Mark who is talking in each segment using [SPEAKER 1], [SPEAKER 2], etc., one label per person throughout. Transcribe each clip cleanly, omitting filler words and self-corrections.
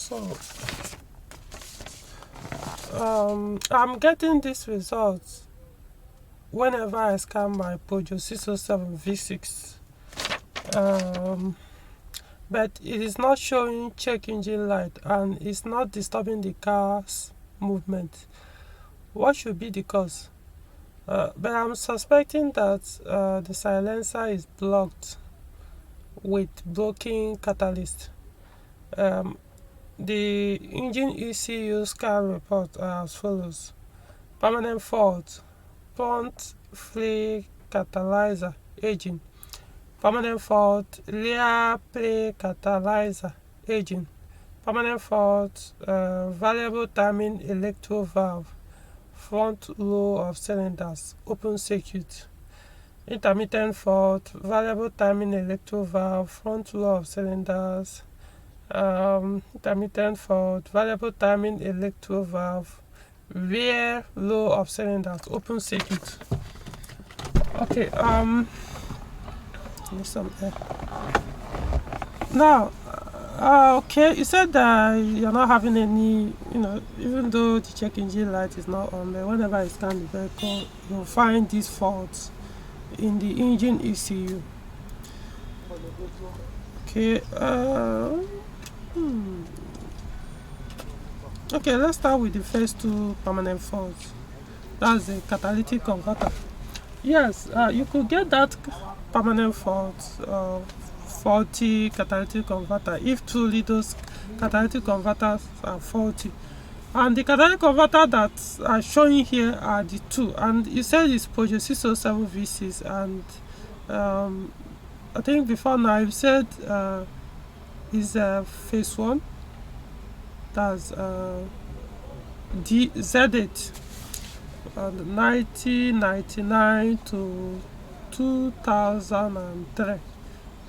[SPEAKER 1] So I'm getting this result whenever I scan my Peugeot 607 V6, but it is not showing check engine light and it's not disturbing the car's movement. What should be the cause? But I'm suspecting that the silencer is blocked with broken catalyst. The engine ECU scan report are as follows: permanent fault, front pre-catalyzer aging; permanent fault, rear pre-catalyzer aging; permanent fault, variable timing electrovalve, front row of cylinders open circuit; intermittent fault, variable timing electrovalve, front row of cylinders, intermittent fault, variable timing electrovalve, rear row of cylinders open circuit. Okay, need some air. Now, okay, you said that you're not having any, even though the check engine light is not on, but whenever I scan the vehicle, you'll find these faults in the engine ECU. Okay, okay, let's start with the first two permanent faults. That's the catalytic converter. Yes, you could get that permanent fault, faulty catalytic converter, if truly those catalytic converters are faulty. And the catalytic converter that are showing here are the two, and you said it's Peugeot 607 V6, and I think before now you said is phase 1, that's Z8, 1999 to 2003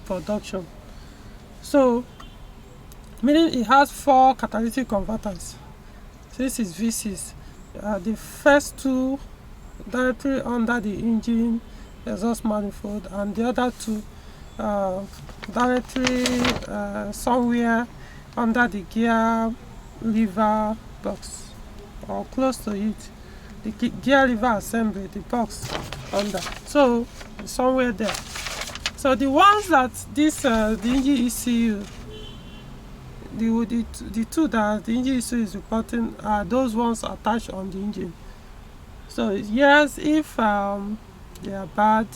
[SPEAKER 1] production. So meaning it has 4 catalytic converters. This is V6. The first two directly under the engine exhaust manifold, and the other two directly somewhere under the gear lever box or close to it. The gear lever assembly, the box under, so somewhere there. So the ones that this the engine ECU, the two that the engine ECU is reporting are those ones attached on the engine. So yes, if they are bad,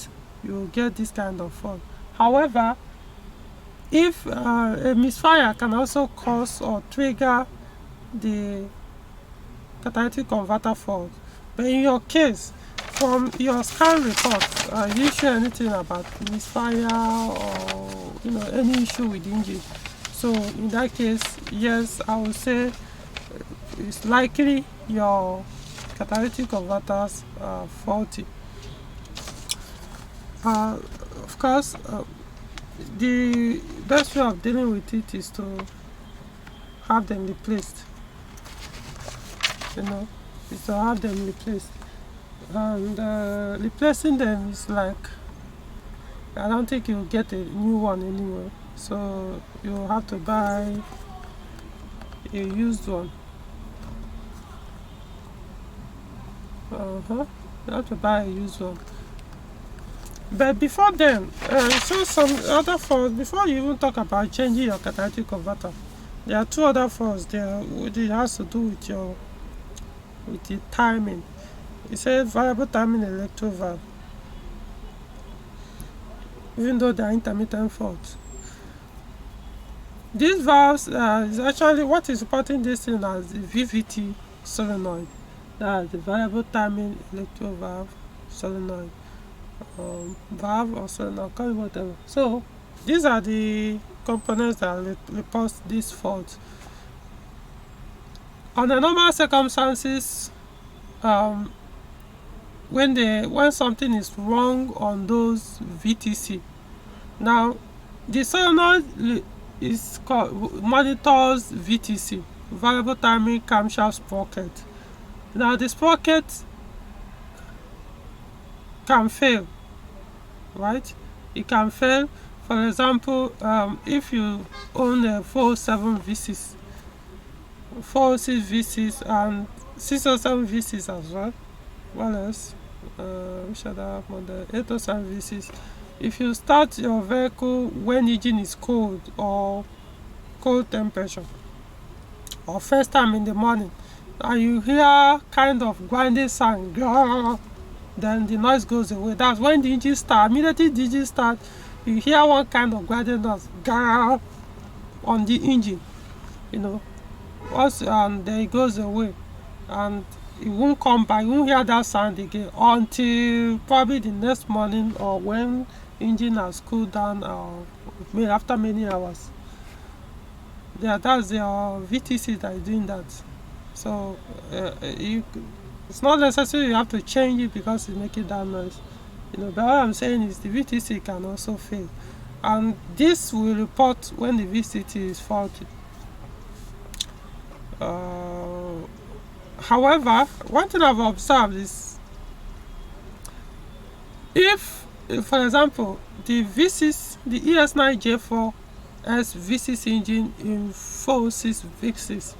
[SPEAKER 1] you will get this kind of fault. However, if a misfire can also cause or trigger the catalytic converter fault, but in your case, from your scan report, you didn't share anything about misfire or any issue with the engine. So in that case, yes, I would say it's likely your catalytic converters are faulty. Of course, the best way of dealing with it is to have them replaced. Is to have them replaced, and replacing them is like, I don't think you'll get a new one anyway. So you'll have to buy a used one. You have to buy a used one. But before then, so some other faults, before you even talk about changing your catalytic converter, there are 2 other faults there which has to do with the timing. It says variable timing electrovalve, even though they are intermittent faults. These valves is actually what is supporting this thing as the VVT solenoid. That's the variable timing electrovalve solenoid, valve or solenoid, call it whatever. So these are the components that report this fault. Under normal circumstances, when something is wrong on those VTC, now the solenoid is called monitors VTC, variable timing camshaft sprocket. Now the sprocket can fail, right? It can fail. For example, if you own a 407 V6 406 V6 and 607 V6 as well. What else? Which other model? 807 V6. If you start your vehicle when engine is cold or cold temperature, or first time in the morning, and you hear kind of grinding sound, then the noise goes away. That's when the engine starts. Immediately the engine starts, you hear one kind of grinding noise on the engine, once, and then it goes away, and it won't come back. You won't hear that sound again until probably the next morning, or when engine has cooled down, or after many hours. Yeah, that's your VTC that is doing that. So it's not necessary you have to change it because it's making that noise. But what I'm saying is the VTC can also fail, and this will report when the VTC is faulty. However, one thing I've observed is, if for example the V6, the ES9J4S V6 engine in 406 V6,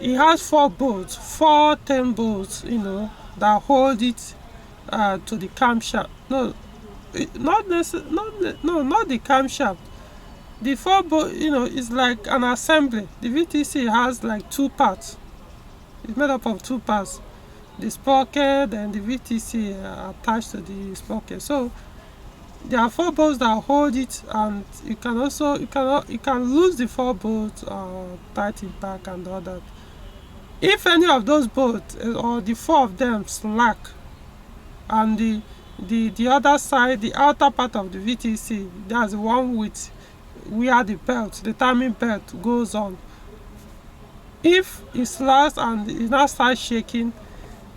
[SPEAKER 1] it has 4 bolts, 4 10 bolts, that hold it to the camshaft. Not the camshaft. The 4 bolts, is like an assembly. The VTC has like 2 parts. It's made up of 2 parts: the sprocket and the VTC attached to the sprocket. So there are 4 bolts that hold it, and you can lose the 4 bolts, tight it back and all that. If any of those bolts or the 4 of them slack, and the other side, the outer part of the VTC, that's the one with where the belt, the timing belt goes on, if it slacks and it now starts shaking,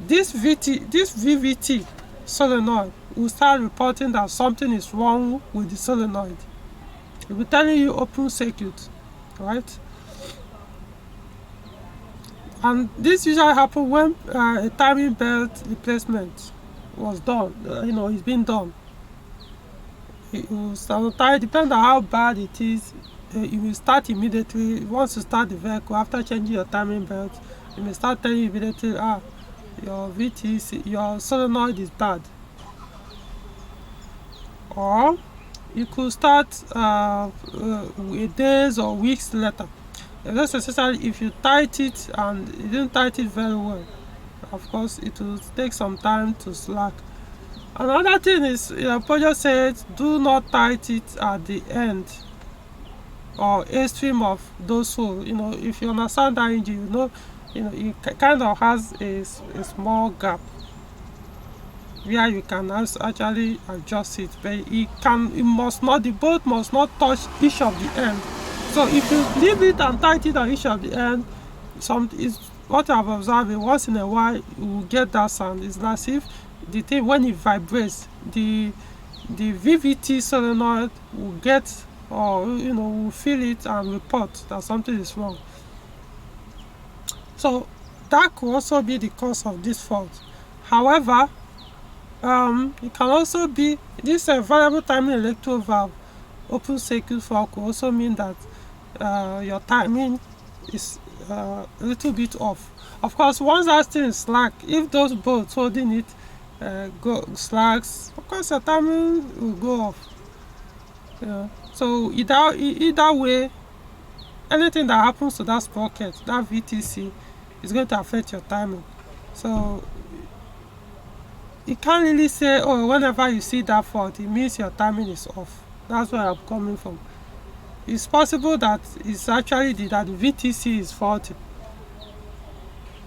[SPEAKER 1] this VVT solenoid will start reporting that something is wrong with the solenoid. It will be telling you open circuit, right? And this usually happens when a timing belt replacement was done. It's been done. It will start, depending on how bad it is. You will start immediately. Once you start the vehicle, after changing your timing belt, you may start telling you immediately, your VTC, your solenoid is bad. Or you could start days or weeks later. That's necessary if you tight it and you didn't tight it very well. Of course, it will take some time to slack. Another thing is, Peugeot said, do not tight it at the end or extreme of those holes. If you understand that engine, it kind of has a small gap where you can actually adjust it, but the bolt must not touch each of the end. So if you leave it and tighten it on each of the end, what I've observed, once in a while you will get that sound. It's as if the thing, when it vibrates, the VVT solenoid will get, or will feel it and report that something is wrong. So that could also be the cause of this fault. However, it can also be this variable timing electrovalve open circuit fault could also mean that your timing is a little bit off. Of course, once that thing is slack, if those bolts holding it slacks, of course your timing will go off. So either way, anything that happens to that sprocket, that VTC, is going to affect your timing. So you can't really say, whenever you see that fault, it means your timing is off. That's where I'm coming from. It's possible that it's actually that the VTC is faulty,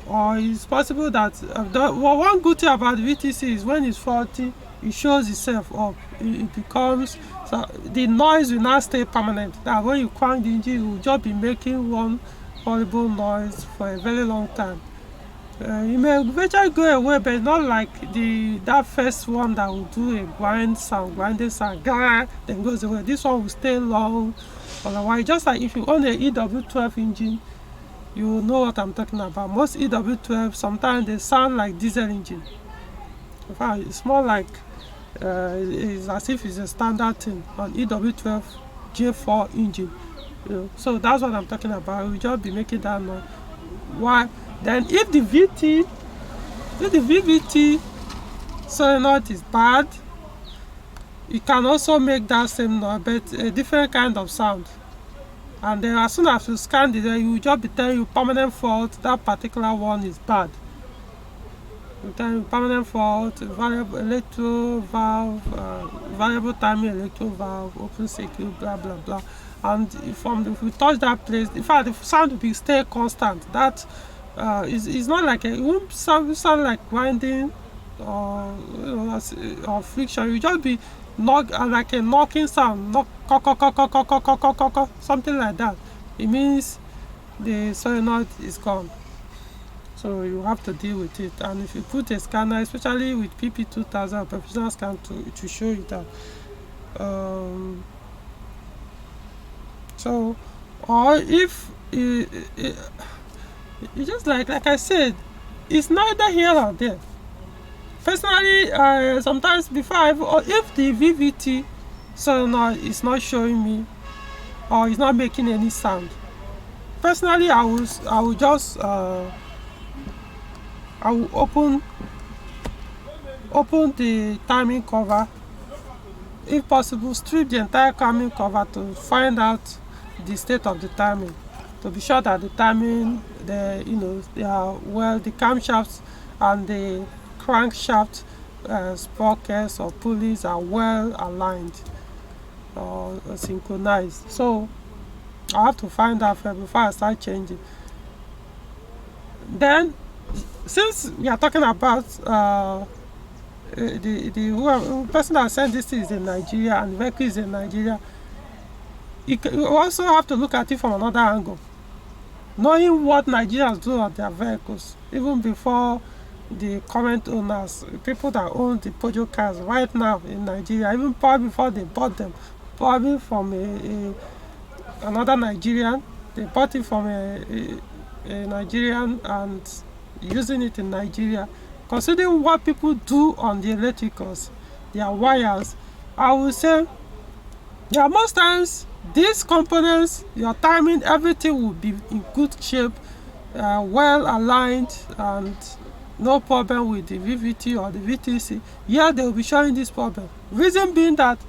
[SPEAKER 1] or it's possible that one good thing about the VTC is when it's faulty, it shows itself up. It becomes, so the noise will not stay permanent. That when you crank the engine, it will just be making one horrible noise for a very long time. You may eventually go away, but not like that first one that will do a grinding sound, then goes away. This one will stay long for a while. Just like if you own an EW12 engine, you will know what I'm talking about. Most EW12, sometimes they sound like diesel engine. In fact, it's more like it's as if it's a standard thing on EW12 J4 engine. So that's what I'm talking about. We'll just be making that noise. Why? Then if the VVT solenoid is bad, it can also make that same noise, but a different kind of sound. And then as soon as you scan it, you will just be telling you permanent fault, that particular one is bad. You tell you permanent fault, variable electrovalve, variable timing electrovalve, open circuit, blah blah blah. And if we touch that place, in fact, the sound will stay constant. That is not like it won't sound like grinding or or friction. You just be like a knocking sound, something like that. It means the solenoid is gone. So you have to deal with it. And if you put a scanner, especially with PP2000 professional scan, to show you that. So, or if it's just like I said, it's neither here or there. Personally, sometimes if the VVT solenoid is not showing me or is not making any sound, personally I will just I will open the timing cover. If possible, strip the entire timing cover to find out the state of the timing, to be sure that the timing, the camshafts and the crankshaft sprockets or pulleys are well aligned or synchronized. So I have to find out first before I start changing. Then, since we are talking about the person that sent this is in Nigeria and the vehicle is in Nigeria, you also have to look at it from another angle, knowing what Nigerians do on their vehicles, even before the current owners, people that own the Peugeot cars right now in Nigeria, even probably before they bought them, probably from another Nigerian. They bought it from a Nigerian and using it in Nigeria. Considering what people do on the electricals, their wires, I would say, yeah, most times these components, your timing, everything will be in good shape, well aligned, and no problem with the VVT or the VTC. Yeah, they will be showing this problem. Reason being that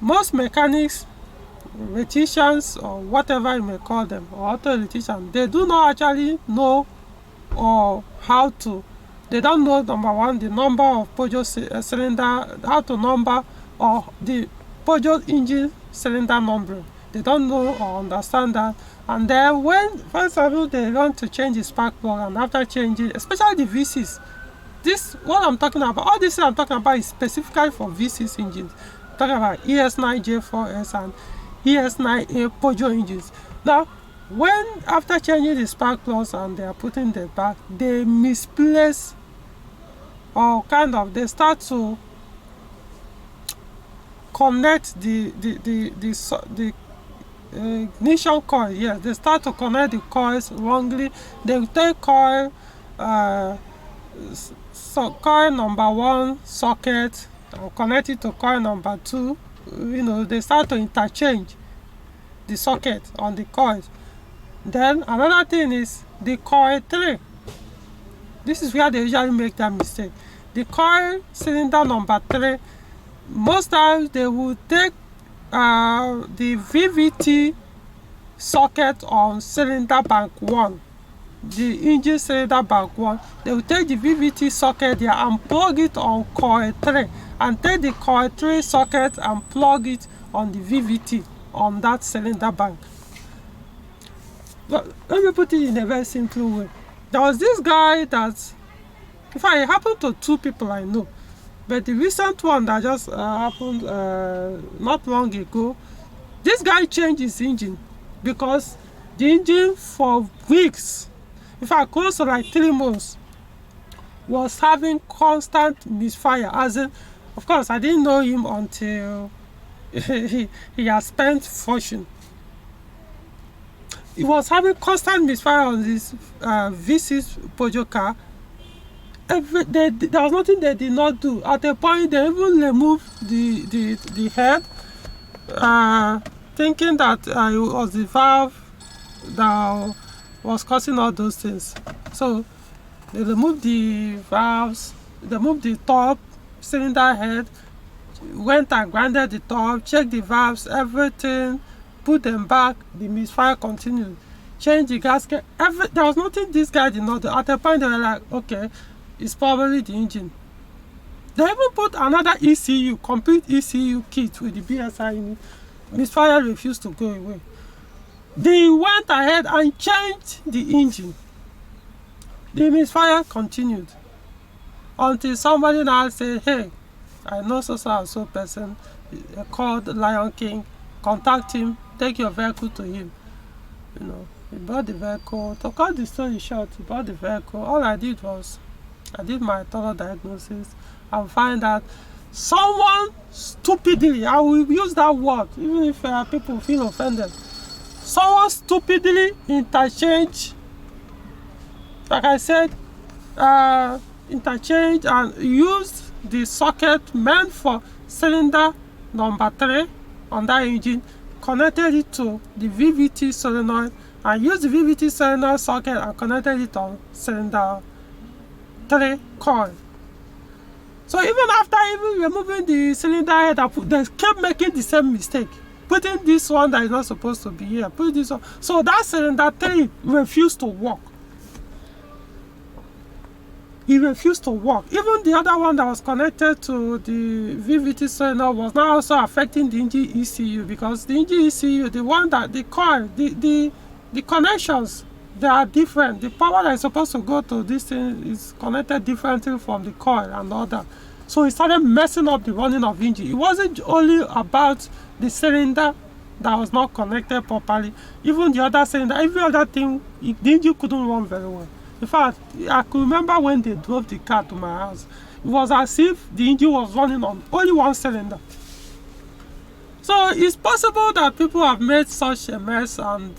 [SPEAKER 1] most mechanics, electricians, or whatever you may call them, or auto electricians, they do not actually know or how to. They don't know, number one, the number of Peugeot cylinder, how to number, or the Peugeot engine cylinder numbering. They don't know or understand that. And then when, first of all, they want to change the spark plug, and after changing, especially the V6, this, what I'm talking about, all this I'm talking about is specifically for V6 engines. I'm talking about ES9J4S and ES9A Peugeot engines. Now, when after changing the spark plugs and they are putting them back, they misplace, or they start to connect the ignition coil. Yes, they start to connect the coils wrongly. They will take coil number 1 socket and connect it to coil number 2. They start to interchange the socket on the coils. Then another thing is the coil 3. This is where they usually make that mistake. The coil cylinder number 3, most times they will take the VVT socket on cylinder bank 1, the engine cylinder bank 1. They will take the VVT socket there and plug it on coil 3, and take the coil 3 socket and plug it on the VVT on that cylinder bank. But let me put it in a very simple way. There was this guy that, in fact, it happened to 2 people I know, but the recent one that just happened not long ago, this guy changed his engine because the engine for weeks, in fact close to like 3 months, was having constant misfire. As in, of course, I didn't know him until he has spent fortune. He was having constant misfire on this V6 Peugeot car. There was nothing they did not do. At a point, they even removed the head, thinking that it was the valve that was causing all those things. So they removed the valves, they removed the top, cylinder head, went and grounded the top, checked the valves, everything, put them back, the misfire continued. Change the gasket, there was nothing this guy did not do. At a point they were like, okay, it's probably the engine. They even put another ECU, complete ECU kit with the BSI unit. Misfire refused to go away. They went ahead and changed the engine. The misfire continued until somebody now said, hey, I know so and so person, called Lion King, contact him, take your vehicle to him. You know, he bought the vehicle. To cut the story short, he bought the vehicle. All I did was, I did my thorough diagnosis and find that someone stupidly, I will use that word, even if people feel offended, someone stupidly interchanged, like I said, interchanged and used the socket meant for cylinder number 3 on that engine, connected it to the VVT solenoid, and used the VVT solenoid socket and connected it on cylinder 3 coil. So even after removing the cylinder head, they kept making the same mistake, putting this one that is not supposed to be here, put this one. So that cylinder 3 refused to work. It refused to work. Even the other one that was connected to the VVT solenoid was now also affecting the engine ECU, because the engine ECU, the one that the coil, the connections, they are different. The power that is supposed to go to this thing is connected differently from the coil and all that. So it started messing up the running of the engine. It wasn't only about the cylinder that was not connected properly. Even the other cylinder, every other thing, the engine couldn't run very well. In fact, I could remember when they drove the car to my house, it was as if the engine was running on only one cylinder. So it's possible that people have made such a mess, and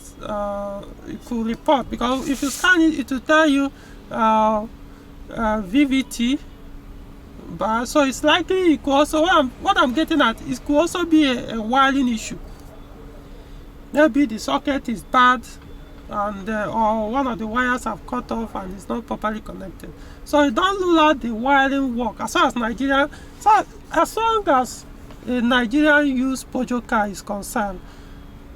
[SPEAKER 1] it could report, because if you scan it, it will tell you VVT. But so it's likely it could also, what I'm getting at, it could also be a wiring issue. Maybe the socket is bad, and or one of the wires have cut off and it's not properly connected. So you don't rule out the wiring work. As far as Nigerian, so as long as a Nigerian used Peugeot car is concerned,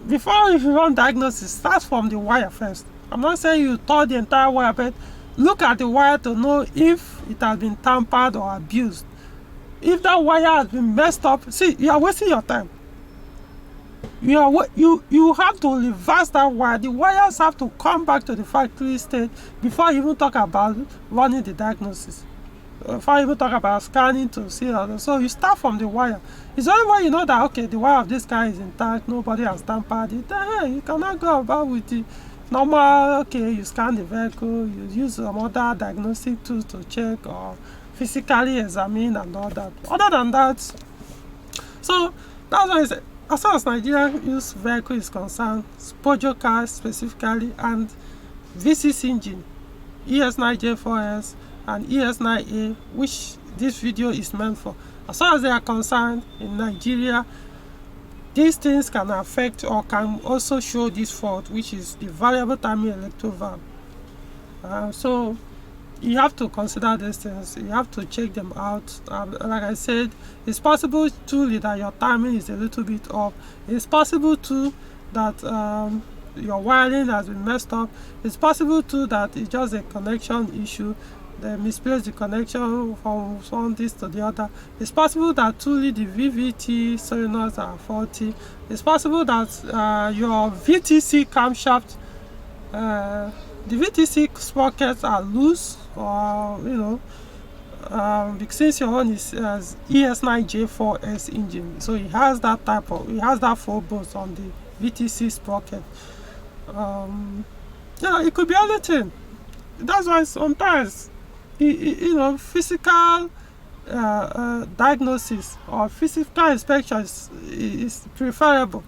[SPEAKER 1] before you run diagnosis, start from the wire first. I'm not saying you tore the entire wire, but look at the wire to know if it has been tampered or abused. If that wire has been messed up, see, you are wasting your time. You have to reverse that wire. The wires have to come back to the factory state before you even talk about running the diagnosis. Before you even talk about scanning to see other. So you start from the wire. It's only when you know that, okay, the wire of this car is intact, nobody has tampered it, hey, you cannot go about with the normal, okay, you scan the vehicle, you use some other diagnostic tools to check or physically examine and all that. Other than that, so that's why I say, as far as Nigerian used vehicle is concerned, Peugeot cars specifically, and V6 engine, ES9J4S and ES9A, which this video is meant for, as far as they are concerned in Nigeria, these things can affect or can also show this fault, which is the variable timing electrovalve. So you have to consider these things, you have to check them out. Like I said, it's possible too that your timing is a little bit off. It's possible too that your wiring has been messed up. It's possible too that it's just a connection issue. They misplaced the connection from one this to the other. It's possible that truly the VVT solenoids are faulty. It's possible that your VTC camshaft, the VTC sprockets are loose, or since your one is ES9J4S engine, so it has that type of, it has that 4 bolts on the VTC sprocket. It could be anything. That's why sometimes physical diagnosis or physical inspection is preferable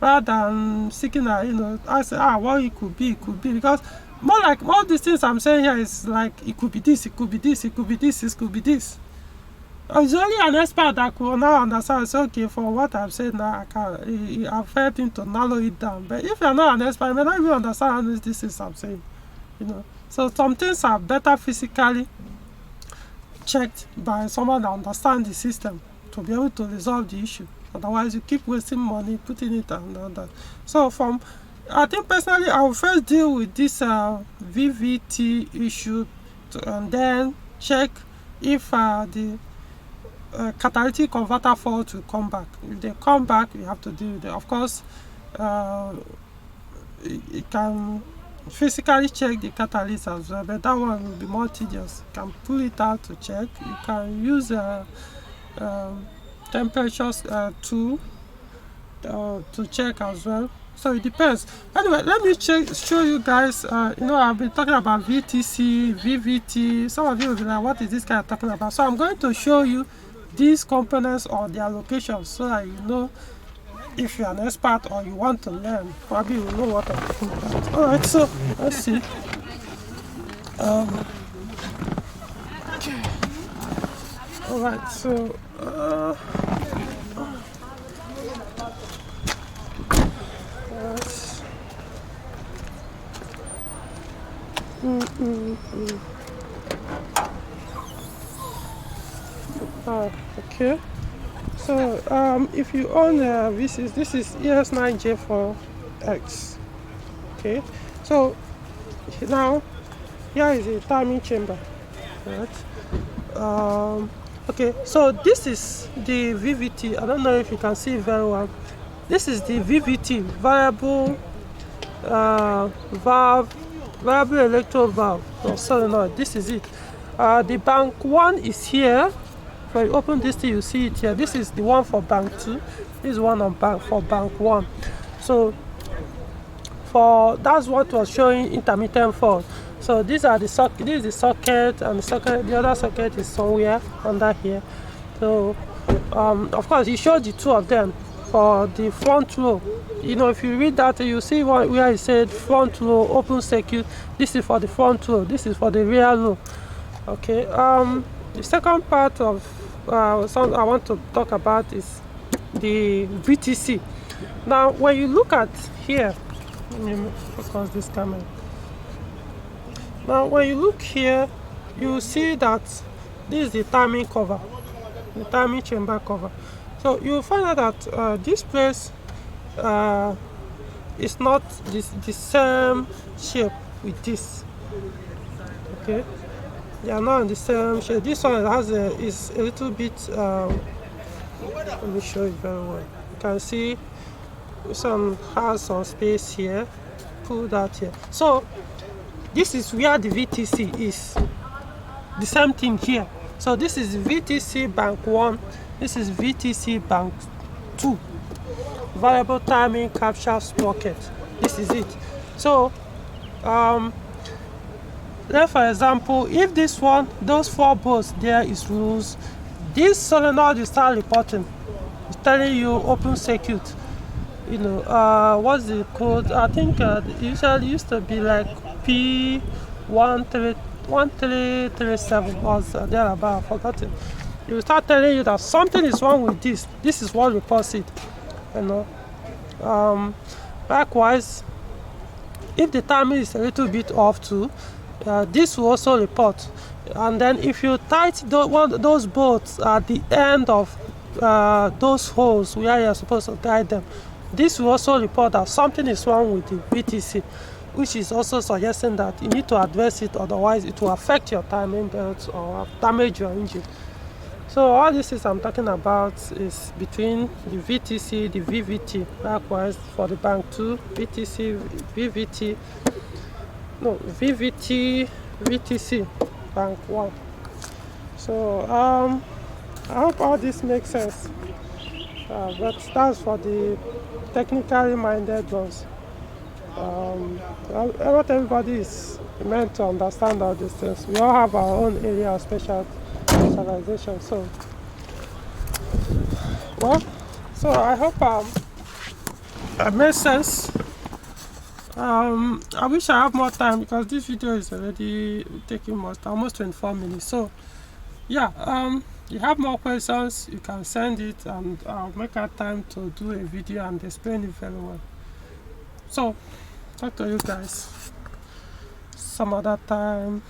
[SPEAKER 1] rather than seeking I say what it could be, because more like all these things I'm saying here is like it could be this, it could be this, it could be this, it could be this. It's only an expert that could now understand. Say, okay, for what I've said now, I've helped him to narrow it down. But if you're not an expert, you may not even understand how this is I'm saying. So some things are better physically checked by someone that understands the system to be able to resolve the issue. Otherwise, you keep wasting money putting it and all that. So I think personally, I will first deal with this VVT issue and then check if the catalytic converter fault will come back. If they come back, you have to deal with it. Of course, you can physically check the catalyst as well, but that one will be more tedious. You can pull it out to check. You can use a temperature tool to check as well. So it depends. Anyway, let me show you guys. I've been talking about VTC, VVT. Some of you will be like, what is this guy talking about? So I'm going to show you these components or their locations so that you know if you're an expert or you want to learn. Probably you know what I'm talking about. Alright, so let's see. Okay. Alright, so okay. So if you own this is ES9J4X. Okay. So now here is a timing chamber. Right. Okay. So this is the VVT. I don't know if you can see very well. This is the VVT, variable electrovalve or solenoid. This is it. The bank 1 is here. When you open this thing, you see it here. This is the one for bank 2. This is one for bank 1. So that's what was showing intermittent fault. So these are the socket. This is the socket, and the other socket is somewhere under here. So of course, he showed the two of them for the front row. If you read that, you see where it said front row open circuit. This is for the front row. This is for the rear row. Okay. The second part of something I want to talk about is the VTC. Now, when you look at here, let me focus this camera. Now, when you look here, you see that this is the timing cover, the timing chamber cover. So you will find out that this place is not the same shape with this. Okay. They are not in the same shape. This one is a little bit. Let me show you very well. You can see this one has some space here. Pull that here. So this is where the VTC is. The same thing here. So this is VTC bank 1. This is VTC bank 2. Variable timing capture sprocket. This is it. So then, for example, if this one, those 4 bolts there is loose, this solenoid will start reporting. It's telling you open circuit. What's the code? I think it usually used to be like P1337 was thereabout. I forgot it. It will start telling you that something is wrong with this. This is what reports it. Likewise, if the timing is a little bit off too, this will also report. And then if you tighten those bolts at the end of those holes where you're supposed to guide them, this will also report that something is wrong with the VTC, which is also suggesting that you need to address it, otherwise it will affect your timing belt or damage your engine. So all this is I'm talking about is between the VTC, the VVT. Likewise for the bank 2, VTC, VVT. No, VVT, VTC, bank 1. So I hope all this makes sense. But that's for the technically minded ones. Not everybody is meant to understand all these things. We all have our own area of specialization. So, I hope it makes sense. I wish I have more time because this video is already taking almost 24 minutes. So yeah, you have more questions, you can send it and I'll make a time to do a video and explain it very well. So talk to you guys some other time.